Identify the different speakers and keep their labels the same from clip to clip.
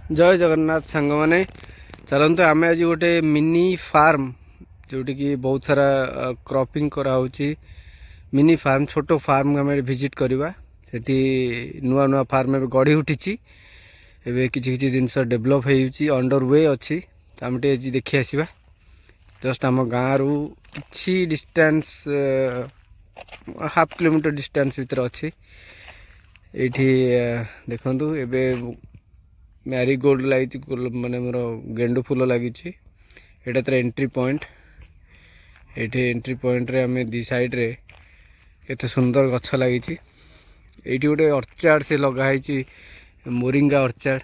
Speaker 1: जय जगन्नाथ सांग मैंने चलते आम आज गोटे मिनी फार्म जोटि कि बहुत सारा क्रॉपिंग कराऊँगी मिनी फार्म छोट फार्म आम विजिट करवा से नुआ नुआ फार्म ए गढ़ी उठी एवं किसी जिनस डेभलप हो अंडर वे अच्छी आम देखी आसवा जस्ट आम गाँव रु कि डिस्टेंस हाफ किलोमीटर डिस्टेंस भितर अच्छी ये देखु एवं मैरीगोल्ड लगी माने मोर गेंडु फूल लगी यहाँ तर एंट्री पॉइंट ये एंट्री पॉइंट रे आम दी साइड रे केते सुंदर गछ लगी ये गोटे अर्चार्ड से लगाई मोरिंगा अर्चार्ड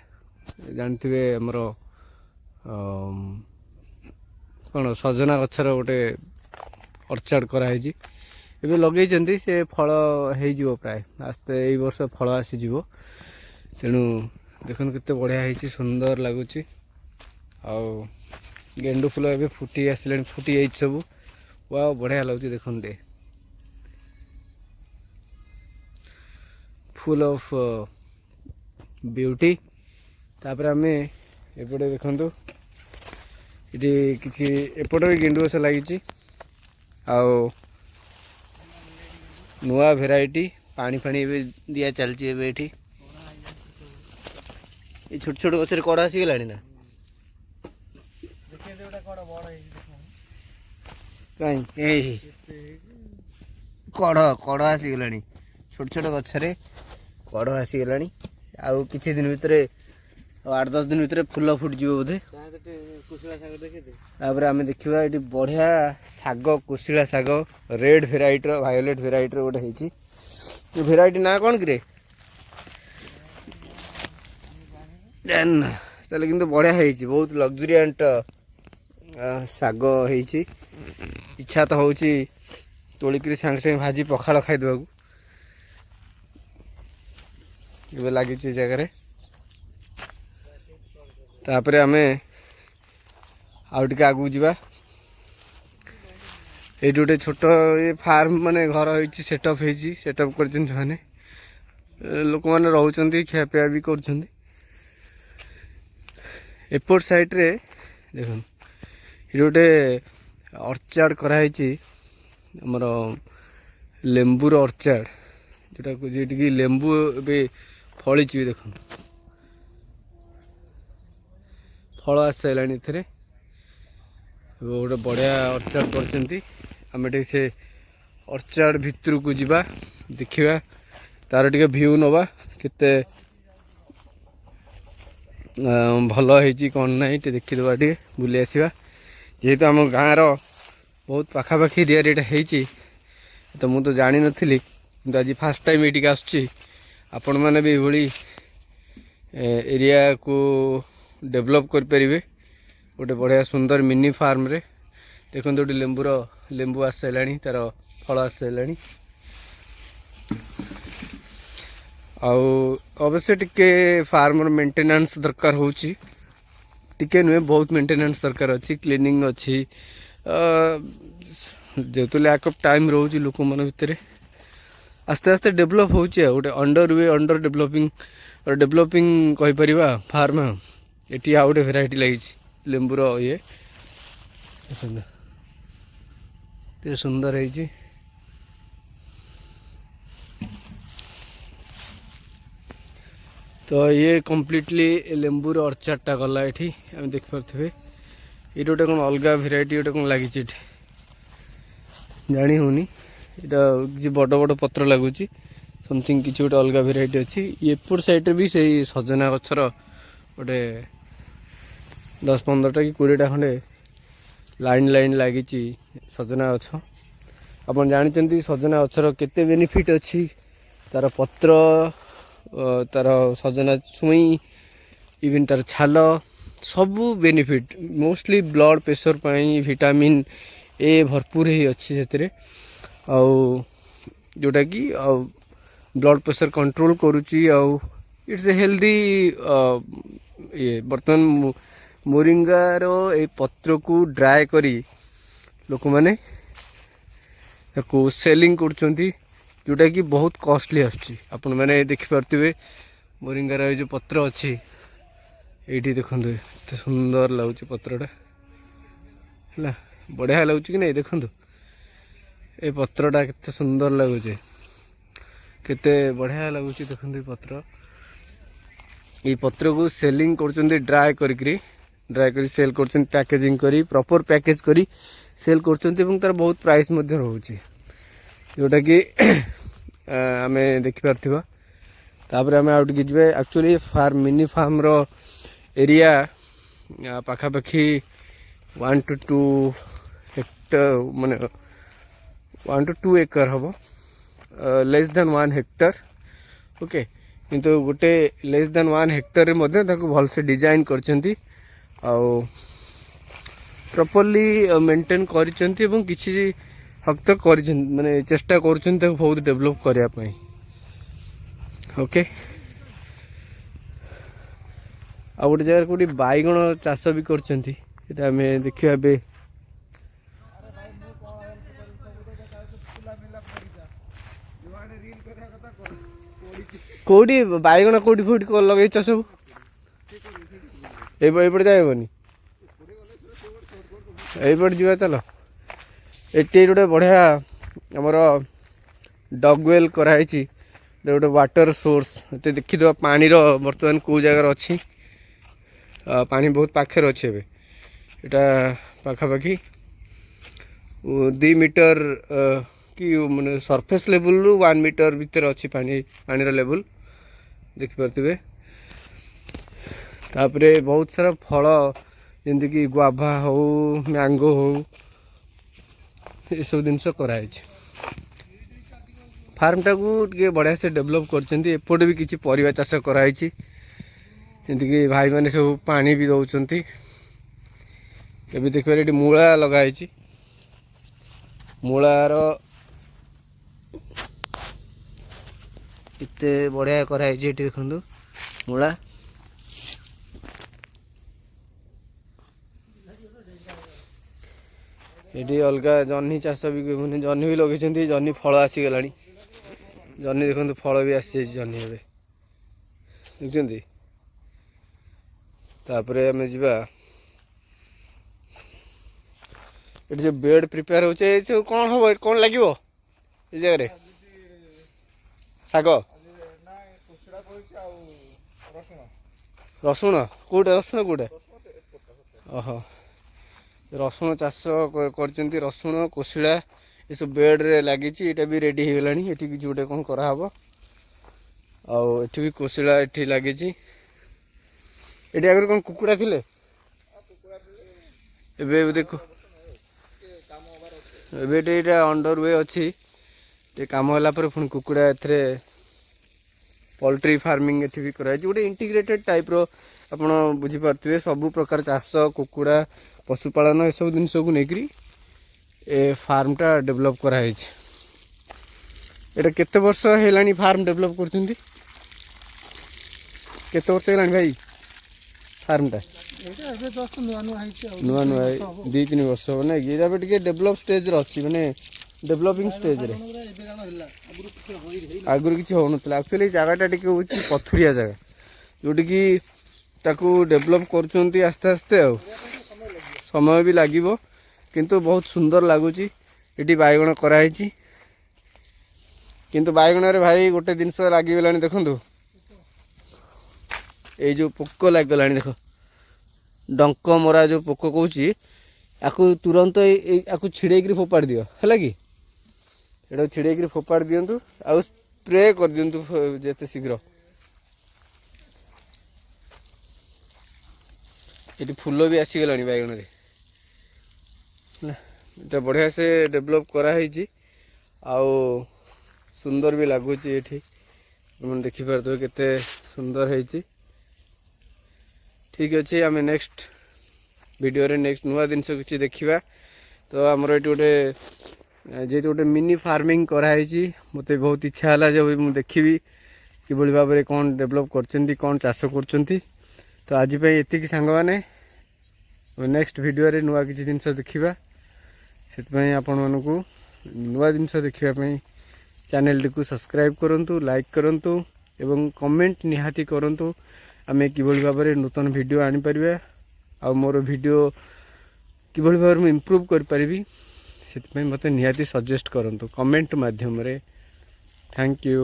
Speaker 1: जानते आमर कौन सजना गचर गोटे अर्चार्ड कराई एवं लगे से फल हो प्राय आस्ते यही वर्ष फल आसीज तेणु देखो केते बढ़िया है सुंदर लगुच गेंडु फूल ए फुटी आसले फुटी जाइए सब वाह बढ़िया लगुच देखते फुल ऑफ ब्यूटी तापर आम एपटे देखु ये किसी एपटे भी गेंडु गछ लगी नुआ भेराइटी पानी फाणी दिया चलती ये छोट छोट गचर कड़ आसीगला ना कहीं कड़ कड़ आसीगला छोट छोट गचरे कड़ आसीगला आउ किसी दिन भितर 8-10 दिन भितर फूल फुटज बोधे तापर आम देखा ये बढ़िया शाग कुशिला शाग रेड भेराइटर वायोलेट भेराइटर गोटे होती भेराइटी ना कौन कि ताले किंतु बढ़िया है बहुत लग्जरीएंट शाग होती इच्छा तो हूँ तोलिक सांगे सांगे भाजी पखाड़ खाईदेवा लगी जगह तापर आम आउ टे आगू जावा ये गोटे छोट ये फार्म माने घर होती सेटअप होती सेटअप कर लोक मैंने रोच खियापिया भी कर एपट साइड रे देखो ये गोटे अर्चार्ड कराई आमर लेंबूर अर्चार्ड जोटा जी लेंबू ए फली देख फल आस सारे गोटे बढ़िया अर्चार्ड कर से अर्चार्ड भितर को जीवा देखा तार टे भ्यू नवा केते भल हो कौन ना देखीदे टे बुले आसवा जेहेतु आम गाँव बहुत पाखापाखि एरिया ये तो मुझे तो जानी नी कि आज फास्ट टाइम ये आसुच्ची आपण मैंने भी ये एरिया को डेभलप करें गोटे बढ़िया सुंदर मिनी फार्म रे देखो गोटे लेंबू आस सारे तार फल आस सारे अवश्य टिके फार्मर मेंटेनेंस दरकार होची टिके नुहे बहुत मेंटेनेंस दरकार अच्छी क्लीनिंग अच्छी जेहेतु लैक ऑफ टाइम रोचे लोक मन भितर आस्ते आस्ते डेभलप होचे गोटे अंडर वे अंडर डेभलपिंग कहीपर फार्म ये आउ गोटे भेराइटी लगी लेंबूर ये सुंदर है तो ये कम्प्लीटली लेंबूर अर्चार्डटा गला ये आम देखिपे ये गोटे कौन अलग भेराइटी गोटे कौन लगी जानी होनी यहाँ किसी बड़ बड़ पत्र लगुच समथिंग किसी गोटे अलग भेराइटी अच्छी एपट साइड भी से सजना गचर गोटे 10-15टा कि 20टा खंडे लाइन लाइन लगी सजना गछ आप जानते सजना गचर केते बेनिफिट अच्छी तार पत्र तार सजना छुई इवन तार छाल सबू बेनिफिट मोस्टली ब्लड प्रेशर पाई विटामिन ए भरपूर ही अच्छी से जोटा कि ब्लड प्रेशर कंट्रोल करुच्ची इट्स ए हेल्दी ये बर्तमान मोरिंगार ए पत्र को ड्राए करी लोक मैंने सेलिंग कर जोटा कि बहुत कॉस्टली आसुच्ची आपण मैंने देखिपे मोरिंगार जो पत्र अच्छी ये देखो एत सुंदर लगुच पत्रटा है बढ़िया लगुच कि नहीं देखो ये पत्रटा केते सुंदर लगुच केते बढ़िया लगुच देखो पत्र ये पत्र को सेलिंग कर ड्राई करी सेल कर पैकेजिंग करी प्रॉपर पैकेज करी सेल कर तार बहुत प्राइस रोचे जोटा कि आम देखिपार तापर आम आउट की जी एक्चुअली फार्म मिनी फार्म रो एरिया पाखापाखि 1 to 2 हेक्टर माने 1 to 2 एकर हम लेस देन 1 हेक्टर ओके किंतु गोटे लेस देन 1 हेक्टर भल से डिजाइन करचंती प्रॉपर्ली मेंटेन करिसेंती एवं किछि हक तक कर माने चेष्टा कर बहुत डेवलप करने ओके आ गोटे जगह कोटी बैगण चाष भी करचंती एटा हमें देखिया बे कोटी बैगण कोटी फुट लगेच सब एपटे जाइबनी एपटे जा चलो ये गोटे बढ़िया आमर डगवेल कराई गोटे वाटर सोर्स ये देखीद पानी बर्तमान कौ जगार अच्छी पानी बहुत पाखे अच्छे एटा पाखापाखि 2 मीटर कि माने सरफेस लेवल रु 1 मीटर भीतर अच्छी पानी लेवल देखिपे तापरे बहुत सारा फल जमी कि गुआभा हो मैंगो हो ये सब जिनस कराई फार्म टाक बढ़िया से डेवलप करपटे भी किसी परिवा चाष कराई जमी कि भाई मैंने सब पानी भी दौरान ये देखिए ये मूला लगाई मूलार इतने बढ़िया कराई देखु मूला ये अलग जह्नी चाष भी मैंने जह्नी भी लगे जह्नी फल आसीगला जह्नी देखो फल भी आसी जह्नी ए देखते तापर आम जा ये बेड प्रिपेयर हो कौन हम कौन लगे ये जगह शाग रसुण कौटे रसुण कौटे ओहो रसुण चाष कर रसुण कोशिला ये सब बेड रे लगी ये भी रेडी हो गलानी ये किसी गोटे कौन कराव आठ भी कोशिला ये लगी ये आगे कौन कुकुड़ा थिले एबे देखो एबे अंडर वे अच्छी काम होला पर पुणी कुकुड़ा ए पोल्ट्री फार्मिंग ये भी कराई गोटे इंटीग्रेटेड टाइप रो आप बुझीपारे सबू प्रकार चाष कुकुड़ा पशुपालन ये सब जिन को लेकरी ए फार्म टा डेवलप कराई एटा केते वर्ष हेलानी फार्म डेवलप करछंती केते वर्ष हेलानी भाई फार्म टा नुआ नुआ 2-3 वर्ष ना ये डेवलप स्टेज अच्छी माने डेवलपिंग स्टेज रे आगुरी किसी हो ना एक्चुअली जगटा टी पथुरिया जगह जोटि कि ताकू डेवलप करछंती आस्ते आस्ते समय भी लगे किंतु बहुत सुंदर लगुच ये बैगण कराई किंतु बैगण रे भाई गोटे जिनस लगिगला देखु ये जो पोक लगला देख डंक मरा जो पोक कौची याकू तुरंत याकू छिड़ेक फोपाड़ दियो है कि ये छिड़ेक फोपाड़ दिंतु आ स्प्रे कर दिंतु जिते शीघ्र ये फूल भी आसीगला बैगण रे ये बढ़िया से डेवलप कराई आउ सुंदर भी लगुच ये देखिपारे केते सुंदर है ठीक अच्छे आम नेक्स्ट वीडियो रे नेक्स्ट नुआ जिनस किसी देखा तो आमर ये गोटे जेहेतु गोटे मिनी फार्मिंग कराई मत बहुत इच्छा है जब मुझे देखी कि भाव में कौन डेवलप कर कौन चाष कर तो आज ये सांग मैंने नेक्स्ट वीडियो रे नुआ किसी जिनस देखा से आपण मानू नुआ जिनस देखापी चैनल टी सब्सक्राइब करूँ लाइक करूँ एवं कमेंट निहाती करूँ आमे किभଳି भाव में नूतन वीडियो आनी परिबा आ मोर वीडियो किभଳି भाव में इम्प्रूव कर परिबी से मते निहाती सजेस्ट करंतु कमेंट माध्यम रे। Thank you.